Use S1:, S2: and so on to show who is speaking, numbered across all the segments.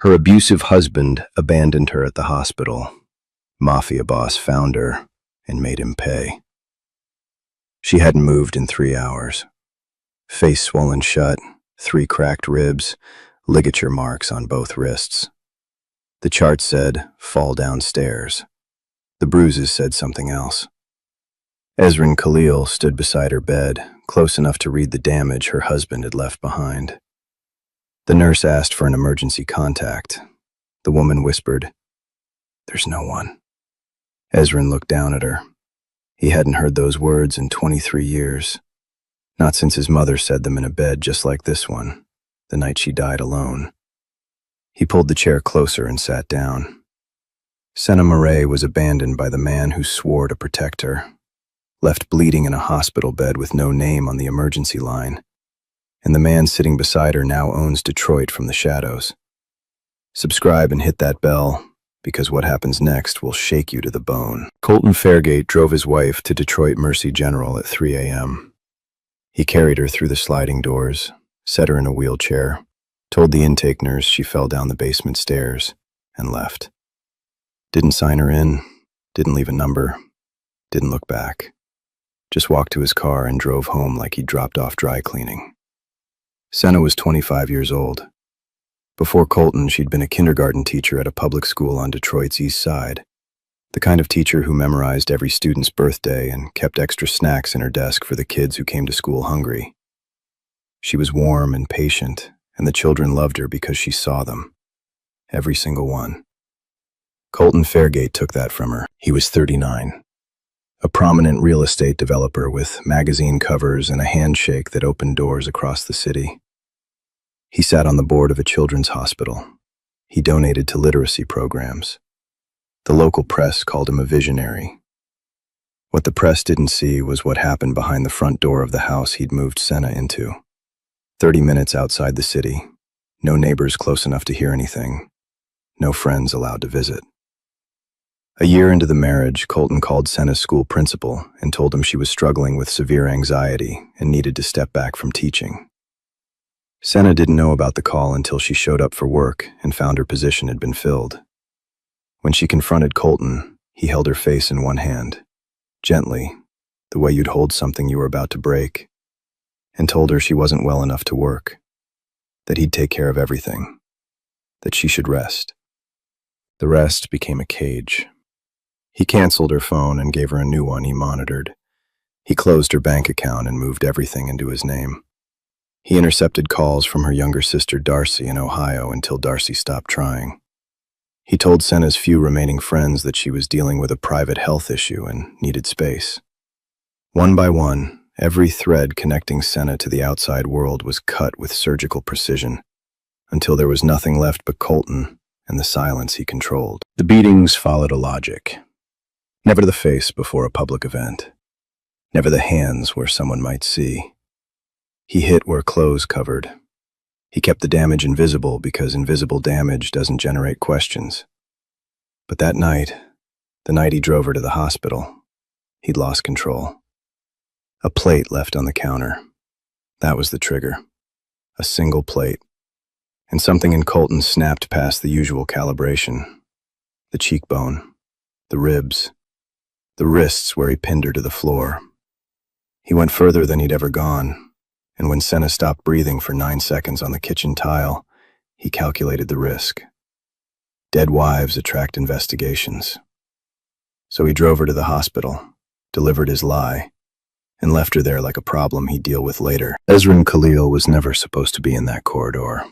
S1: Her abusive husband abandoned her at the hospital. Mafia boss found her and made him pay. She hadn't moved in 3 hours. Face swollen shut, 3 cracked ribs, ligature marks on both wrists. The chart said, "Fall downstairs." The bruises said something else. Ezrin Khalil stood beside her bed, close enough to read the damage her husband had left behind. The nurse asked for an emergency contact. The woman whispered, "There's no one." Ezrin looked down at her. He hadn't heard those words in 23 years. Not since his mother said them in a bed just like this one, the night she died alone. He pulled the chair closer and sat down. Senna Murray was abandoned by the man who swore to protect her, left bleeding in a hospital bed with no name on the emergency line. And the man sitting beside her now owns Detroit from the shadows. Subscribe and hit that bell, because what happens next will shake you to the bone. Colton Fairgate drove his wife to Detroit Mercy General at 3 a.m. He carried her through the sliding doors, set her in a wheelchair, told the intake nurse she fell down the basement stairs, and left. Didn't sign her in, didn't leave a number, didn't look back. Just walked to his car and drove home like he'd dropped off dry cleaning. Senna was 25 years old. Before Colton, she'd been a kindergarten teacher at a public school on Detroit's east side, the kind of teacher who memorized every student's birthday and kept extra snacks in her desk for the kids who came to school hungry. She was warm and patient, and the children loved her because she saw them. Every single one. Colton Fairgate took that from her. He was 39. A prominent real estate developer with magazine covers and a handshake that opened doors across the city. He sat on the board of a children's hospital. He donated to literacy programs. The local press called him a visionary. What the press didn't see was what happened behind the front door of the house he'd moved Senna into. 30 minutes outside the city, no neighbors close enough to hear anything, no friends allowed to visit. A year into the marriage, Colton called Senna's school principal and told him she was struggling with severe anxiety and needed to step back from teaching. Senna didn't know about the call until she showed up for work and found her position had been filled. When she confronted Colton, he held her face in one hand, gently, the way you'd hold something you were about to break, and told her she wasn't well enough to work, that he'd take care of everything, that she should rest. The rest became a cage. He canceled her phone and gave her a new one he monitored. He closed her bank account and moved everything into his name. He intercepted calls from her younger sister Darcy in Ohio until Darcy stopped trying. He told Senna's few remaining friends that she was dealing with a private health issue and needed space. One by one, every thread connecting Senna to the outside world was cut with surgical precision, until there was nothing left but Colton and the silence he controlled. The beatings followed a logic. Never the face before a public event. Never the hands where someone might see. He hit where clothes covered. He kept the damage invisible because invisible damage doesn't generate questions. But that night, the night he drove her to the hospital, he'd lost control. A plate left on the counter. That was the trigger. A single plate. And something in Colton snapped past the usual calibration. The cheekbone, the ribs, the wrists where he pinned her to the floor. He went further than he'd ever gone, and when Senna stopped breathing for 9 seconds on the kitchen tile, he calculated the risk. Dead wives attract investigations. So he drove her to the hospital, delivered his lie, and left her there like a problem he'd deal with later. Ezrin Khalil was never supposed to be in that corridor.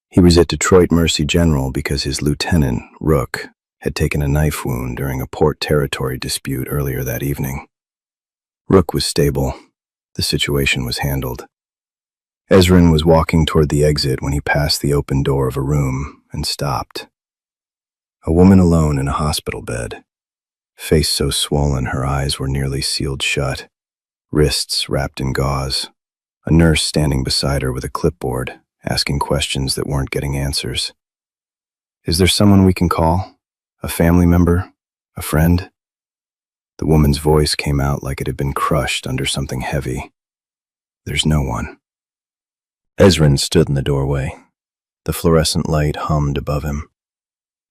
S1: He was at Detroit Mercy General because his lieutenant, Rook, had taken a knife wound during a port territory dispute earlier that evening. Rook was stable. The situation was handled. Ezrin was walking toward the exit when he passed the open door of a room and stopped. A woman alone in a hospital bed, face so swollen her eyes were nearly sealed shut, wrists wrapped in gauze, a nurse standing beside her with a clipboard, asking questions that weren't getting answers. "Is there someone we can call? A family member? A friend?" The woman's voice came out like it had been crushed under something heavy. "There's no one." Ezrin stood in the doorway. The fluorescent light hummed above him.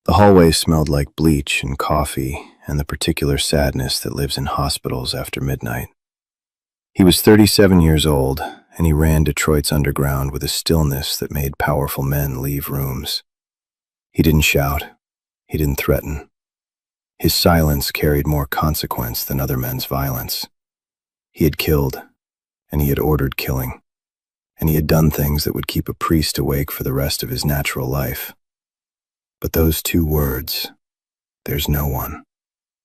S1: The hallway smelled like bleach and coffee and the particular sadness that lives in hospitals after midnight. He was 37 years old, and he ran Detroit's underground with a stillness that made powerful men leave rooms. He didn't shout. He didn't threaten. His silence carried more consequence than other men's violence. He had killed, and he had ordered killing, and he had done things that would keep a priest awake for the rest of his natural life. But those two words, "there's no one,"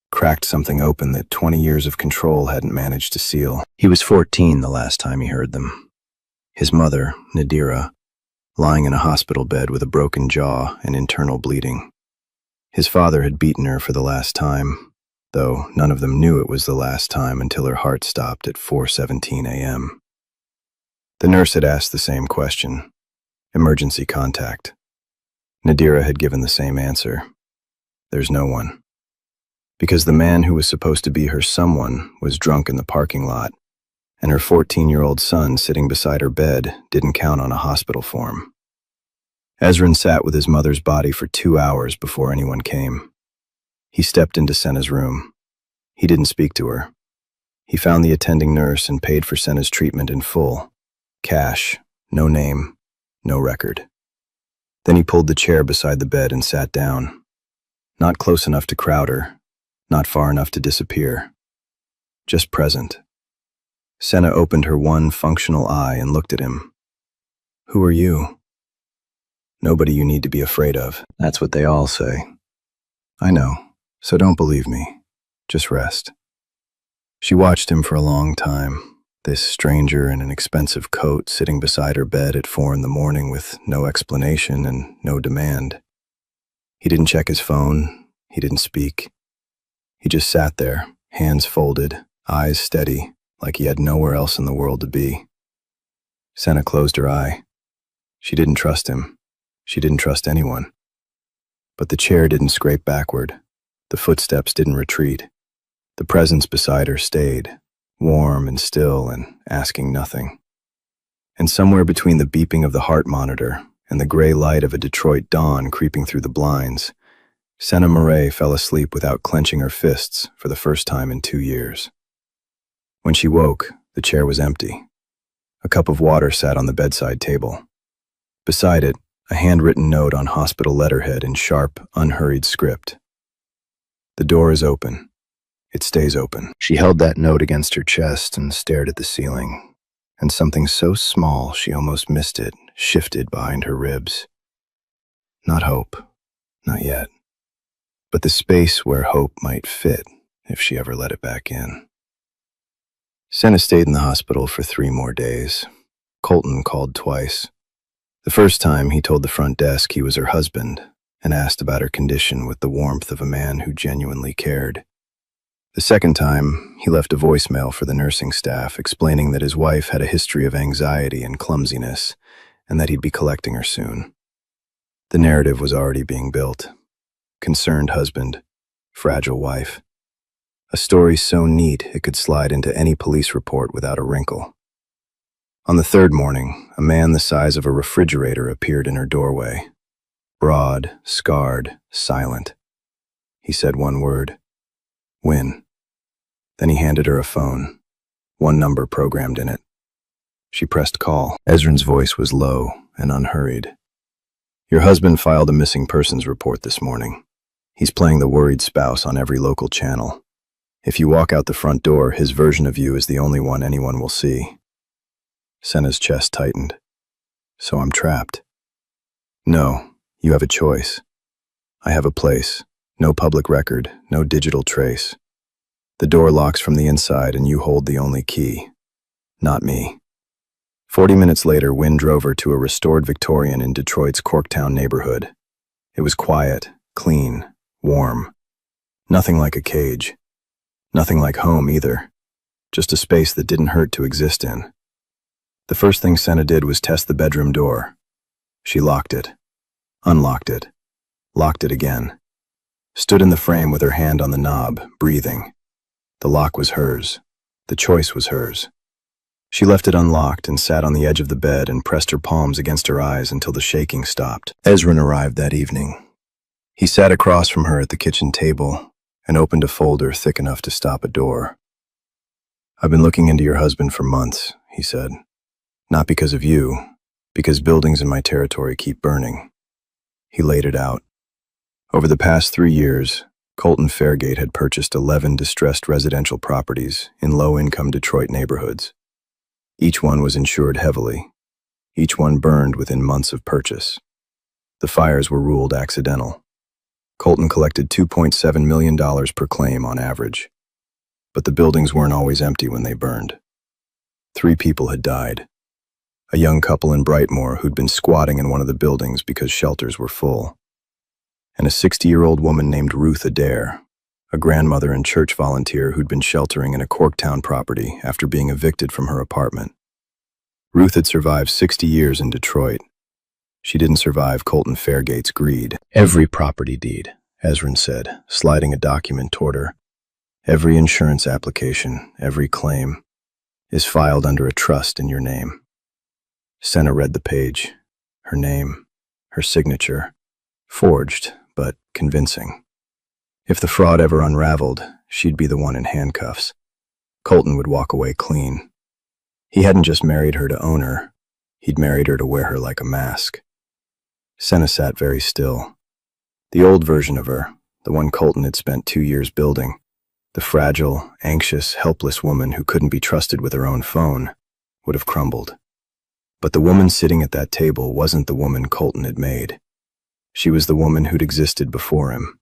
S1: cracked something open that 20 years of control hadn't managed to seal. He was 14 the last time he heard them. His mother, Nadira, lying in a hospital bed with a broken jaw and internal bleeding. His father had beaten her for the last time, though none of them knew it was the last time until her heart stopped at 4:17 a.m. The nurse had asked the same question. Emergency contact. Nadira had given the same answer. There's no one. Because the man who was supposed to be her someone was drunk in the parking lot, and her 14-year-old son sitting beside her bed didn't count on a hospital form. Ezrin sat with his mother's body for 2 hours before anyone came. He stepped into Senna's room. He didn't speak to her. He found the attending nurse and paid for Senna's treatment in full. Cash, no name, no record. Then he pulled the chair beside the bed and sat down. Not close enough to crowd her, not far enough to disappear. Just present. Senna opened her one functional eye and looked at him. Who are you? Nobody you need to be afraid of. That's what they all say. I know, so don't believe me. Just rest. She watched him for a long time, this stranger in an expensive coat sitting beside her bed at 4 a.m. with no explanation and no demand. He didn't check his phone. He didn't speak. He just sat there, hands folded, eyes steady, like he had nowhere else in the world to be. Senna closed her eye. She didn't trust him. She didn't trust anyone. But the chair didn't scrape backward. The footsteps didn't retreat. The presence beside her stayed, warm and still and asking nothing. And somewhere between the beeping of the heart monitor and the gray light of a Detroit dawn creeping through the blinds, Senna Murray fell asleep without clenching her fists for the first time in 2 years. When she woke, the chair was empty. A cup of water sat on the bedside table. Beside it, a handwritten note on hospital letterhead in sharp, unhurried script. The door is open. It stays open. She held that note against her chest and stared at the ceiling, and something so small she almost missed it shifted behind her ribs. Not hope. Not yet. But the space where hope might fit if she ever let it back in. Senna stayed in the hospital for 3 more days. Colton called twice. The first time, he told the front desk he was her husband and asked about her condition with the warmth of a man who genuinely cared. The second time, he left a voicemail for the nursing staff explaining that his wife had a history of anxiety and clumsiness and that he'd be collecting her soon. The narrative was already being built. Concerned husband, fragile wife. A story so neat it could slide into any police report without a wrinkle. On the third morning, a man the size of a refrigerator appeared in her doorway. Broad, scarred, silent. He said one word. Win. Then he handed her a phone. One number programmed in it. She pressed call. Ezrin's voice was low and unhurried. Your husband filed a missing persons report this morning. He's playing the worried spouse on every local channel. If you walk out the front door, his version of you is the only one anyone will see. Senna's chest tightened. So I'm trapped. No, you have a choice. I have a place. No public record, no digital trace. The door locks from the inside and you hold the only key. Not me. 40 minutes later, Wynn drove her to a restored Victorian in Detroit's Corktown neighborhood. It was quiet, clean, warm. Nothing like a cage. Nothing like home either. Just a space that didn't hurt to exist in. The first thing Senna did was test the bedroom door. She locked it, unlocked it, locked it again. Stood in the frame with her hand on the knob, breathing. The lock was hers. The choice was hers. She left it unlocked and sat on the edge of the bed and pressed her palms against her eyes until the shaking stopped. Ezrin arrived that evening. He sat across from her at the kitchen table and opened a folder thick enough to stop a door. "I've been looking into your husband for months," he said. "Not because of you, because buildings in my territory keep burning." He laid it out. Over the past 3 years, Colton Fairgate had purchased 11 distressed residential properties in low-income Detroit neighborhoods. Each one was insured heavily. Each one burned within months of purchase. The fires were ruled accidental. Colton collected $2.7 million per claim on average. But the buildings weren't always empty when they burned. 3 people had died. A young couple in Brightmoor who'd been squatting in one of the buildings because shelters were full. And a 60-year-old woman named Ruth Adair, a grandmother and church volunteer who'd been sheltering in a Corktown property after being evicted from her apartment. Ruth had survived 60 years in Detroit. She didn't survive Colton Fairgate's greed. "Every property deed," Ezrin said, sliding a document toward her. "Every insurance application, every claim, is filed under a trust in your name." Senna read the page. Her name, her signature, forged, but convincing. If the fraud ever unraveled, she'd be the one in handcuffs. Colton would walk away clean. He hadn't just married her to own her, he'd married her to wear her like a mask. Senna sat very still. The old version of her, the one Colton had spent 2 years building, the fragile, anxious, helpless woman who couldn't be trusted with her own phone, would have crumbled. But the woman sitting at that table wasn't the woman Colton had made. She was the woman who'd existed before him.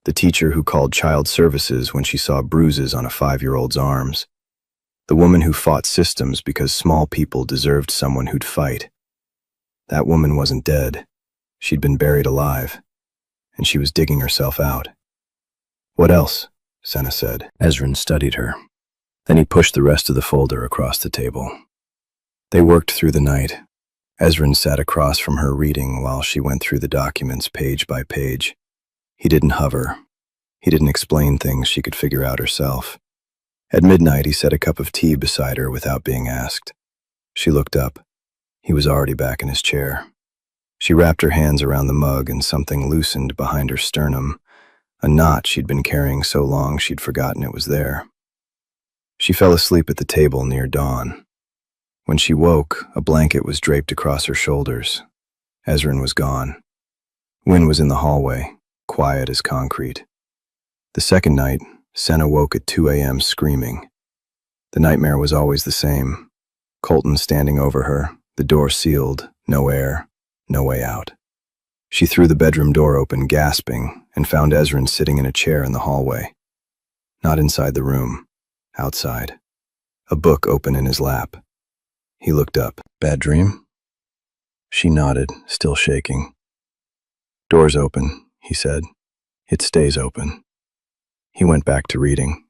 S1: The teacher who called child services when she saw bruises on a 5-year-old's arms. The woman who fought systems because small people deserved someone who'd fight. That woman wasn't dead. She'd been buried alive, and she was digging herself out. "What else?" Senna said. Ezrin studied her. Then he pushed the rest of the folder across the table. They worked through the night. Ezrin sat across from her reading while she went through the documents page by page. He didn't hover. He didn't explain things she could figure out herself. At midnight, he set a cup of tea beside her without being asked. She looked up. He was already back in his chair. She wrapped her hands around the mug and something loosened behind her sternum, a knot she'd been carrying so long she'd forgotten it was there. She fell asleep at the table near dawn. When she woke, a blanket was draped across her shoulders. Ezrin was gone. Wynn was in the hallway, quiet as concrete. The second night, Senna woke at 2 a.m. screaming. The nightmare was always the same. Colton standing over her, the door sealed, no air, no way out. She threw the bedroom door open, gasping, and found Ezrin sitting in a chair in the hallway. Not inside the room, outside. A book open in his lap. He looked up. "Bad dream?" She nodded, still shaking. "Door's open," he said. "It stays open." He went back to reading.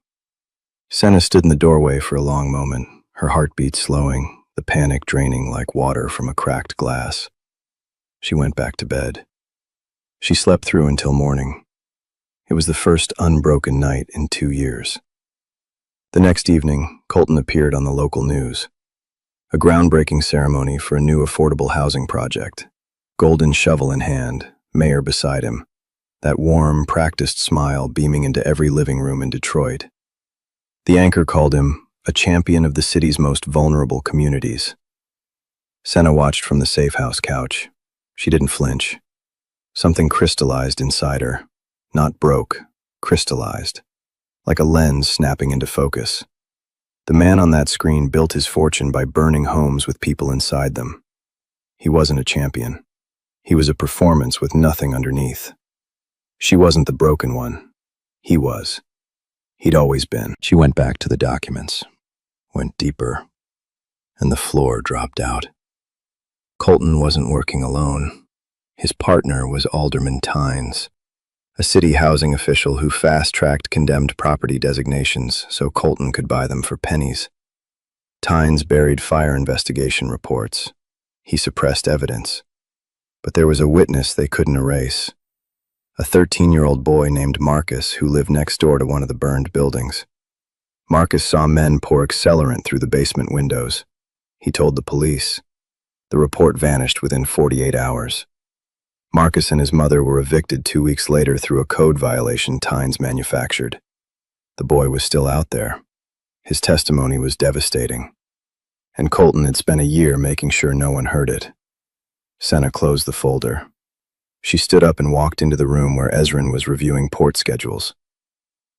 S1: Senna stood in the doorway for a long moment, her heartbeat slowing, the panic draining like water from a cracked glass. She went back to bed. She slept through until morning. It was the first unbroken night in 2 years. The next evening, Colton appeared on the local news. A groundbreaking ceremony for a new affordable housing project. Golden shovel in hand, mayor beside him. That warm, practiced smile beaming into every living room in Detroit. The anchor called him a champion of the city's most vulnerable communities. Senna watched from the safe house couch. She didn't flinch. Something crystallized inside her. Not broke, crystallized. Like a lens snapping into focus. The man on that screen built his fortune by burning homes with people inside them. He wasn't a champion. He was a performance with nothing underneath. She wasn't the broken one. He was. He'd always been. She went back to the documents, went deeper, and the floor dropped out. Colton wasn't working alone. His partner was Alderman Tynes, a city housing official who fast-tracked condemned property designations so Colton could buy them for pennies. Tynes buried fire investigation reports. He suppressed evidence. But there was a witness they couldn't erase. A 13-year-old boy named Marcus who lived next door to one of the burned buildings. Marcus saw men pour accelerant through the basement windows. He told the police. The report vanished within 48 hours. Marcus and his mother were evicted 2 weeks later through a code violation Tynes manufactured. The boy was still out there. His testimony was devastating. And Colton had spent a year making sure no one heard it. Senna closed the folder. She stood up and walked into the room where Ezrin was reviewing port schedules.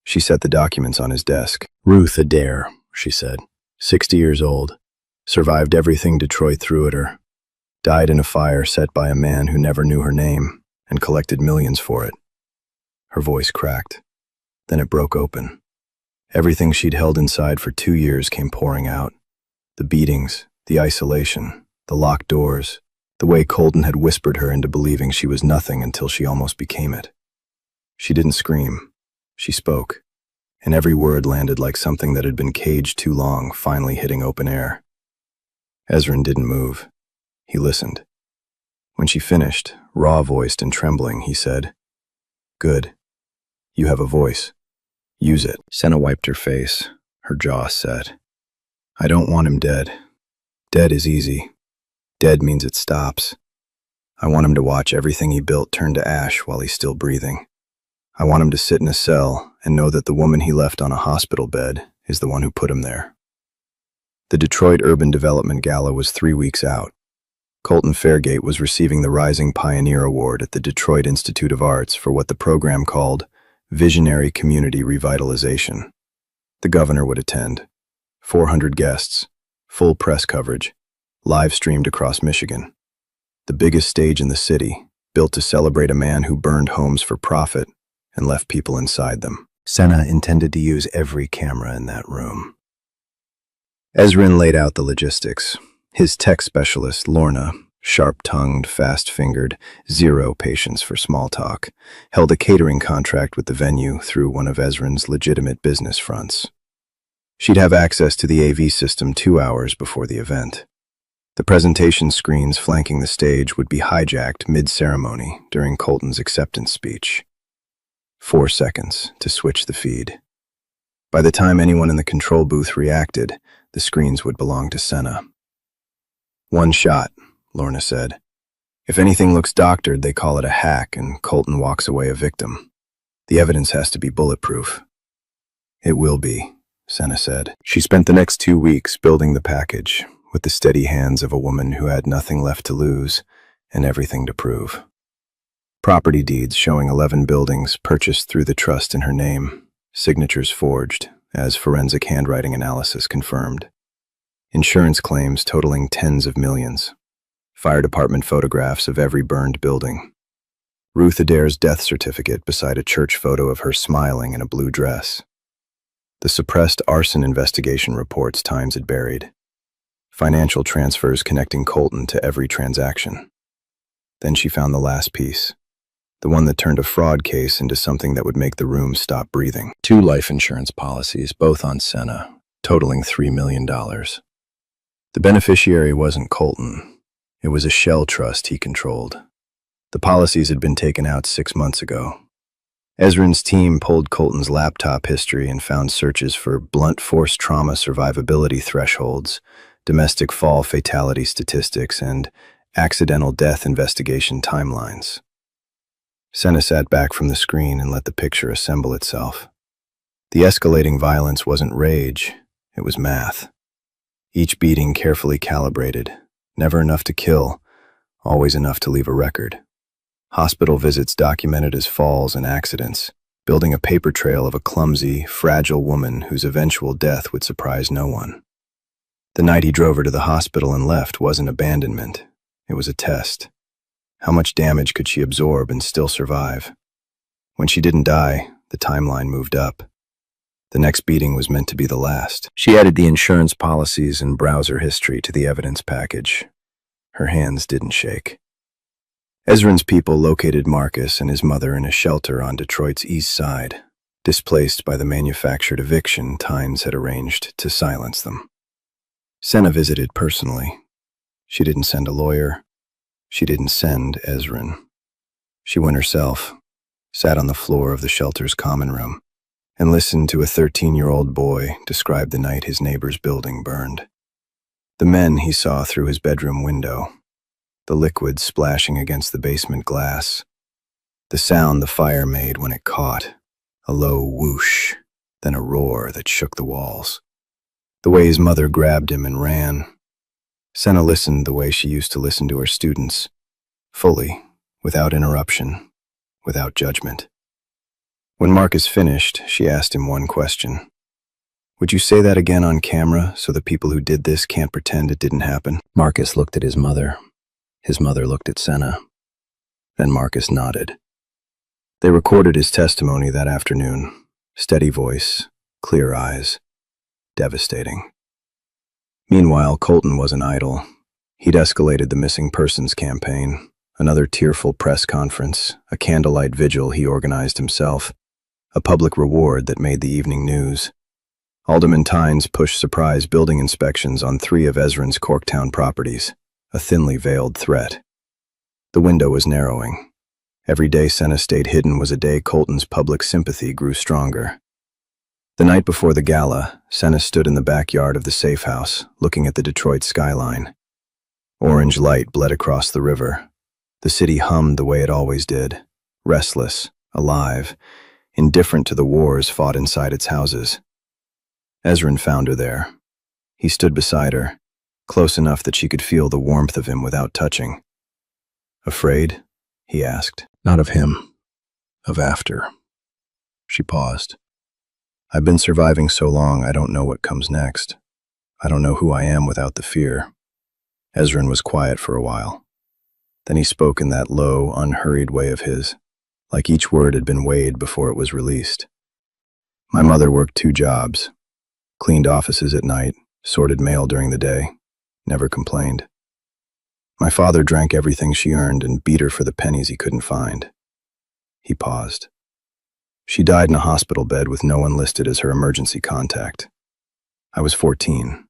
S1: She set the documents on his desk. Ruth Adair, she said, 60 years old, survived everything Detroit threw at her, died in a fire set by a man who never knew her name and collected millions for it. Her voice cracked. Then it broke open. Everything she'd held inside for 2 years came pouring out. The beatings, the isolation, the locked doors, the way Colton had whispered her into believing she was nothing until she almost became it. She didn't scream. She spoke, and every word landed like something that had been caged too long, finally hitting open air. Ezrin didn't move. He listened. When she finished, raw-voiced and trembling, he said, "Good. You have a voice. Use it." Senna wiped her face, her jaw set. "I don't want him dead. Dead is easy. Dead means it stops. I want him to watch everything he built turn to ash while he's still breathing. I want him to sit in a cell and know that the woman he left on a hospital bed is the one who put him there." The Detroit Urban Development Gala was 3 weeks out. Colton Fairgate was receiving the Rising Pioneer Award at the Detroit Institute of Arts for what the program called Visionary Community Revitalization. The governor would attend. 400 guests, full press coverage, live streamed across Michigan. The biggest stage in the city, built to celebrate a man who burned homes for profit and left people inside them. Senna intended to use every camera in that room. Ezrin laid out the logistics. His tech specialist, Lorna, sharp-tongued, fast-fingered, zero patience for small talk, held a catering contract with the venue through one of Ezrin's legitimate business fronts. She'd have access to the AV system 2 hours before the event. The presentation screens flanking the stage would be hijacked mid-ceremony during Colton's acceptance speech. 4 seconds to switch the feed. By the time anyone in the control booth reacted, the screens would belong to Senna. "One shot," Lorna said. "If anything looks doctored, they call it a hack, and Colton walks away a victim. The evidence has to be bulletproof." "It will be," Senna said. She spent the next 2 weeks building the package, with the steady hands of a woman who had nothing left to lose and everything to prove. Property deeds showing 11 buildings purchased through the trust in her name, signatures forged, as forensic handwriting analysis confirmed. Insurance claims totaling tens of millions. Fire department photographs of every burned building. Ruth Adair's death certificate beside a church photo of her smiling in a blue dress. The suppressed arson investigation reports Tynes had buried. Financial transfers connecting Colton to every transaction. Then she found the last piece. The one that turned a fraud case into something that would make the room stop breathing. 2 life insurance policies, both on Senna, totaling $3 million. The beneficiary wasn't Colton. It was a shell trust he controlled. The policies had been taken out 6 months ago. Ezrin's team pulled Colton's laptop history and found searches for blunt force trauma survivability thresholds, domestic fall fatality statistics, and accidental death investigation timelines. Senna sat back from the screen and let the picture assemble itself. The escalating violence wasn't rage, it was math. Each beating carefully calibrated, never enough to kill, always enough to leave a record. Hospital visits documented as falls and accidents, building a paper trail of a clumsy, fragile woman whose eventual death would surprise no one. The night he drove her to the hospital and left wasn't abandonment, it was a test. How much damage could she absorb and still survive? When she didn't die, the timeline moved up. The next beating was meant to be the last. She added the insurance policies and browser history to the evidence package. Her hands didn't shake. Ezrin's people located Marcus and his mother in a shelter on Detroit's east side, displaced by the manufactured eviction Tynes had arranged to silence them. Senna visited personally. She didn't send a lawyer. She didn't send Ezrin. She went herself, sat on the floor of the shelter's common room, and listened to a 13-year-old boy describe the night his neighbor's building burned. The men he saw through his bedroom window, the liquid splashing against the basement glass, the sound the fire made when it caught, a low whoosh, then a roar that shook the walls. The way his mother grabbed him and ran. Senna listened the way she used to listen to her students, fully, without interruption, without judgment. When Marcus finished, she asked him one question. Would you say that again on camera so the people who did this can't pretend it didn't happen? Marcus looked at his mother. His mother looked at Senna. Then Marcus nodded. They recorded his testimony that afternoon. Steady voice, clear eyes, devastating. Meanwhile, Colton wasn't idle. He'd escalated the missing persons campaign, another tearful press conference, a candlelight vigil he organized himself, a public reward that made the evening news. Alderman Tynes pushed surprise building inspections on 3 of Ezrin's Corktown properties, a thinly veiled threat. The window was narrowing. Every day Senna stayed hidden was a day Colton's public sympathy grew stronger. The night before the gala, Senna stood in the backyard of the safe house, looking at the Detroit skyline. Orange light bled across the river. The city hummed the way it always did, restless, alive, indifferent to the wars fought inside its houses. Ezrin found her there. He stood beside her, close enough that she could feel the warmth of him without touching. Afraid? He asked. Not of him. Of after. She paused. I've been surviving so long I don't know what comes next. I don't know who I am without the fear. Ezrin was quiet for a while. Then he spoke in that low, unhurried way of his, like each word had been weighed before it was released. My mother worked 2 jobs. Cleaned offices at night, sorted mail during the day, never complained. My father drank everything she earned and beat her for the pennies he couldn't find. He paused. She died in a hospital bed with no one listed as her emergency contact. I was 14.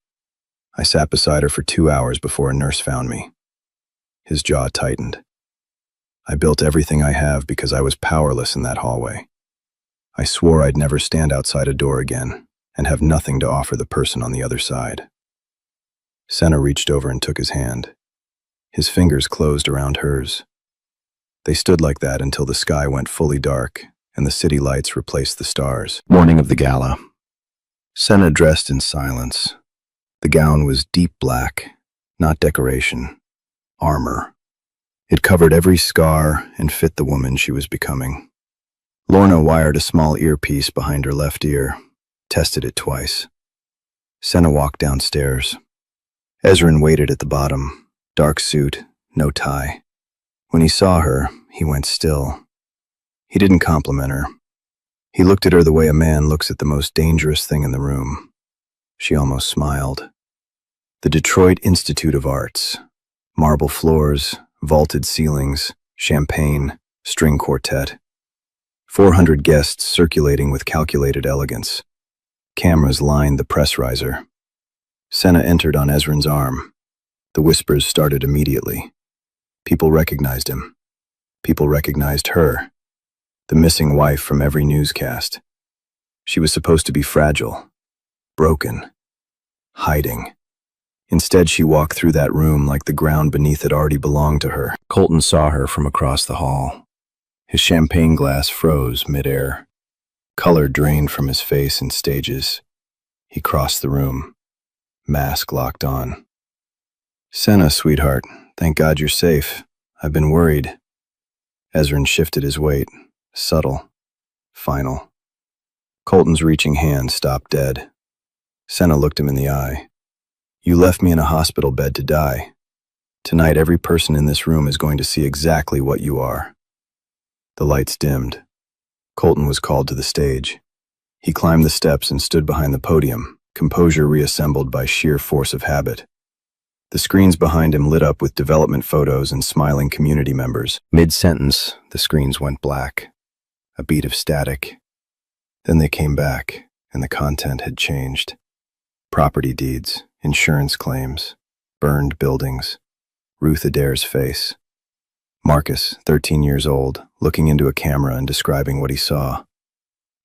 S1: I sat beside her for 2 hours before a nurse found me. His jaw tightened. I built everything I have because I was powerless in that hallway. I swore I'd never stand outside a door again and have nothing to offer the person on the other side. Senna reached over and took his hand. His fingers closed around hers. They stood like that until the sky went fully dark and the city lights replaced the stars. Morning of the gala. Senna dressed in silence. The gown was deep black, not decoration, armor. It covered every scar and fit the woman she was becoming. Lorna wired a small earpiece behind her left ear, tested it twice. Senna walked downstairs. Ezrin waited at the bottom, dark suit, no tie. When he saw her, he went still. He didn't compliment her. He looked at her the way a man looks at the most dangerous thing in the room. She almost smiled. The Detroit Institute of Arts. Marble floors, vaulted ceilings, champagne, string quartet. 400 guests circulating with calculated elegance. Cameras lined the press riser. Senna entered on Ezrin's arm. The whispers started immediately. People recognized him. People recognized her. The missing wife from every newscast. She was supposed to be fragile, broken, hiding. Instead, she walked through that room like the ground beneath it already belonged to her. Colton saw her from across the hall. His champagne glass froze midair. Color drained from his face in stages. He crossed the room, mask locked on. Senna, sweetheart, thank God you're safe. I've been worried. Ezrin shifted his weight, subtle, final. Colton's reaching hand stopped dead. Senna looked him in the eye. You left me in a hospital bed to die. Tonight, every person in this room is going to see exactly what you are. The lights dimmed. Colton was called to the stage. He climbed the steps and stood behind the podium, composure reassembled by sheer force of habit. The screens behind him lit up with development photos and smiling community members. Mid-sentence, the screens went black. A beat of static. Then they came back, and the content had changed. Property deeds, insurance claims, burned buildings, Ruth Adair's face. Marcus, 13 years old, looking into a camera and describing what he saw.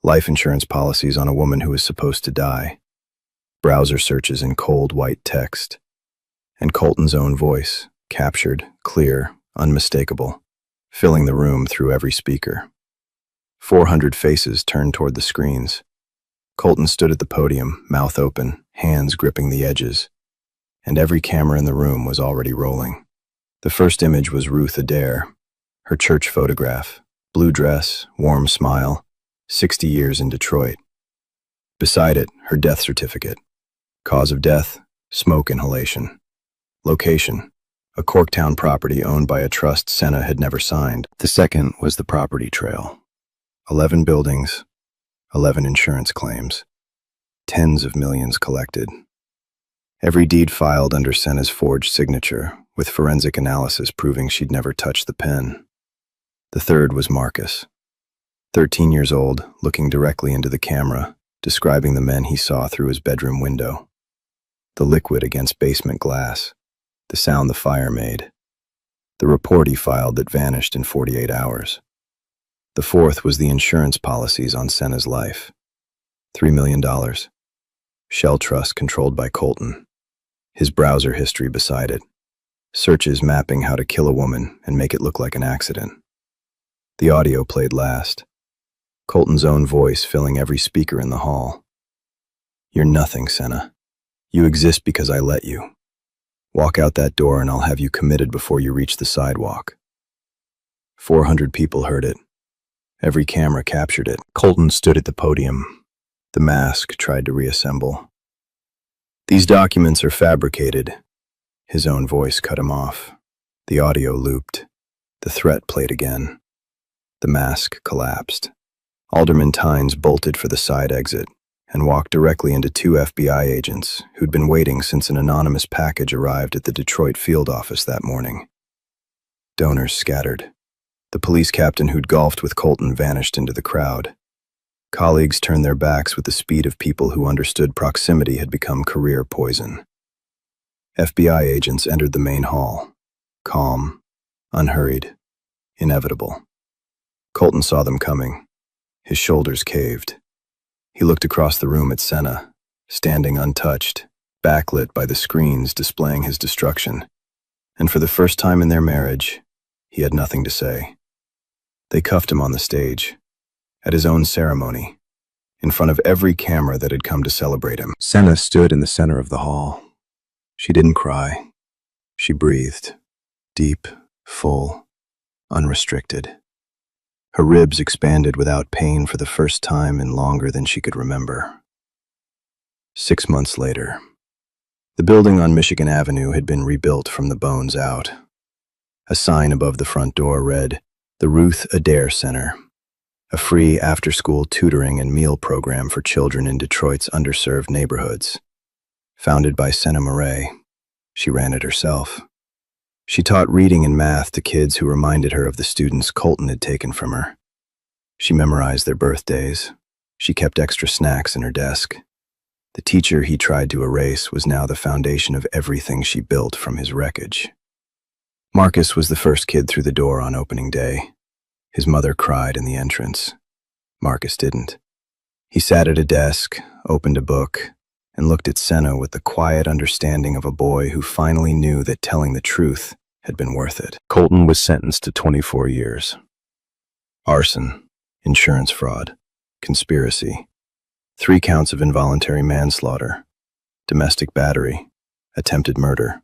S1: life insurance policies on a woman who was supposed to die, browser searches in cold white text, and Colton's own voice, captured, clear, unmistakable, filling the room through every speaker. 400 faces turned toward the screens. Colton stood at the podium, mouth open, hands gripping the edges, and every camera in the room was already rolling. The first image was Ruth Adair, her church photograph, blue dress, warm smile, 60 years in Detroit. Beside it, her death certificate. Cause of death, smoke inhalation. Location, a Corktown property owned by a trust Senna had never signed. The second was the property trail. 11 buildings, 11 insurance claims, tens of millions collected. Every deed filed under Senna's forged signature, with forensic analysis proving she'd never touched the pen. The third was Marcus, 13 years old, looking directly into the camera, describing the men he saw through his bedroom window. The liquid against basement glass, the sound the fire made, the report he filed that vanished in 48 hours. The fourth was the insurance policies on Senna's life. $3 million. Shell Trust controlled by Colton. His browser history beside it. Searches mapping how to kill a woman and make it look like an accident. The audio played last. Colton's own voice filling every speaker in the hall. You're nothing, Senna. You exist because I let you. Walk out that door and I'll have you committed before you reach the sidewalk. 400 people heard it. Every camera captured it. Colton stood at the podium. The mask tried to reassemble. These documents are fabricated. His own voice cut him off. The audio looped. The threat played again. The mask collapsed. Alderman Tynes bolted for the side exit and walked directly into 2 FBI agents who'd been waiting since an anonymous package arrived at the Detroit field office that morning. Donors scattered. The police captain who'd golfed with Colton vanished into the crowd. Colleagues turned their backs with the speed of people who understood proximity had become career poison. FBI agents entered the main hall, calm, unhurried, inevitable. Colton saw them coming. His shoulders caved. He looked across the room at Senna, standing untouched, backlit by the screens displaying his destruction. And for the first time in their marriage, he had nothing to say. They cuffed him on the stage, at his own ceremony, in front of every camera that had come to celebrate him. Senna stood in the center of the hall. She didn't cry. She breathed, deep, full, unrestricted. Her ribs expanded without pain for the first time in longer than she could remember. 6 months later, the building on Michigan Avenue had been rebuilt from the bones out. A sign above the front door read, "The Ruth Adair Center," a free after-school tutoring and meal program for children in Detroit's underserved neighborhoods. Founded by Senna Murray, she ran it herself. She taught reading and math to kids who reminded her of the students Colton had taken from her. She memorized their birthdays. She kept extra snacks in her desk. The teacher he tried to erase was now the foundation of everything she built from his wreckage. Marcus was the first kid through the door on opening day. His mother cried in the entrance. Marcus didn't. He sat at a desk, opened a book, and looked at Senna with the quiet understanding of a boy who finally knew that telling the truth had been worth it. Colton was sentenced to 24 years. Arson, insurance fraud, conspiracy, 3 counts of involuntary manslaughter, domestic battery, attempted murder.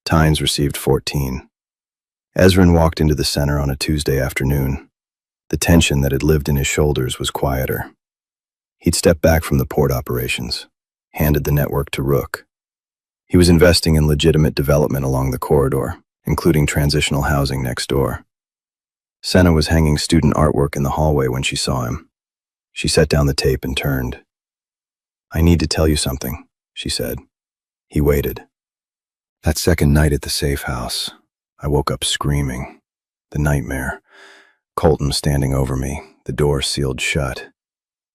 S1: Tynes received 14. Ezrin walked into the center on a Tuesday afternoon. The tension that had lived in his shoulders was quieter. He'd stepped back from the port operations, handed the network to Rook. He was investing in legitimate development along the corridor, including transitional housing next door. Senna was hanging student artwork in the hallway when she saw him. She set down the tape and turned. "I need to tell you something," she said. He waited. That second night at the safe house, I woke up screaming. The nightmare. Colton standing over me, the door sealed shut.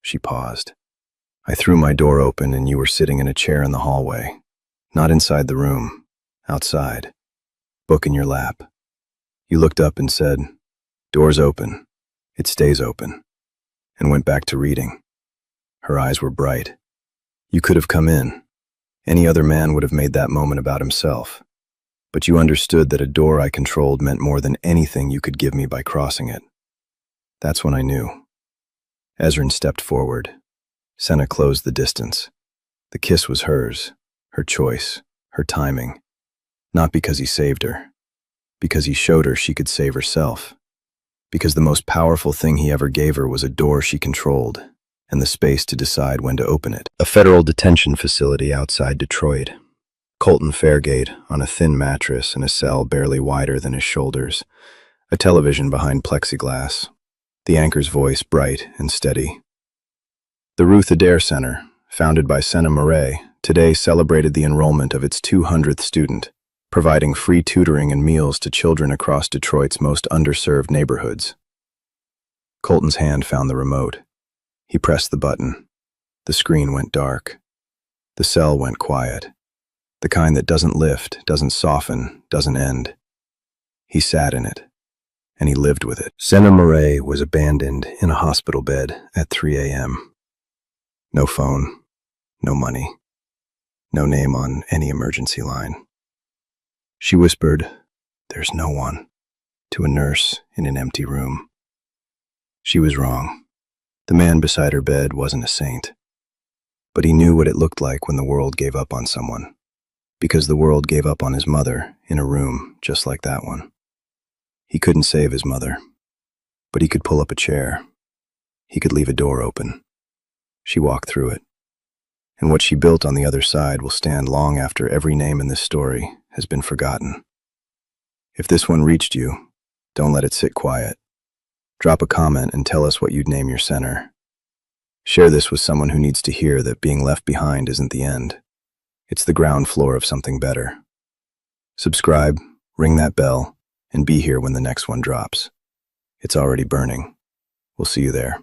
S1: She paused. I threw my door open and you were sitting in a chair in the hallway. Not inside the room, outside. Book in your lap. You looked up and said, "Door's open. It stays open." and went back to reading. Her eyes were bright. You could have come in. Any other man would have made that moment about himself. But you understood that a door I controlled meant more than anything you could give me by crossing it. That's when I knew. Ezrin stepped forward. Senna closed the distance. The kiss was hers, her choice, her timing. Not because he saved her. Because he showed her she could save herself. Because the most powerful thing he ever gave her was a door she controlled, and the space to decide when to open it. A federal detention facility outside Detroit. Colton Fairgate on a thin mattress in a cell barely wider than his shoulders. A television behind plexiglass. The anchor's voice bright and steady. The Ruth Adair Center, founded by Senna Murray, today celebrated the enrollment of its 200th student, providing free tutoring and meals to children across Detroit's most underserved neighborhoods. Colton's hand found the remote. He pressed the button. The screen went dark. The cell went quiet. The kind that doesn't lift, doesn't soften, doesn't end. He sat in it, and he lived with it. Senna Murray was abandoned in a hospital bed at 3 a.m. No phone, no money, no name on any emergency line. She whispered, "There's no one," to a nurse in an empty room. She was wrong. The man beside her bed wasn't a saint. But he knew what it looked like when the world gave up on someone. Because the world gave up on his mother in a room just like that one. He couldn't save his mother, but he could pull up a chair. He could leave a door open. She walked through it. And what she built on the other side will stand long after every name in this story has been forgotten. If this one reached you, don't let it sit quiet. Drop a comment and tell us what you'd name your center. Share this with someone who needs to hear that being left behind isn't the end. It's the ground floor of something better. Subscribe, ring that bell, and be here when the next one drops. It's already burning. We'll see you there.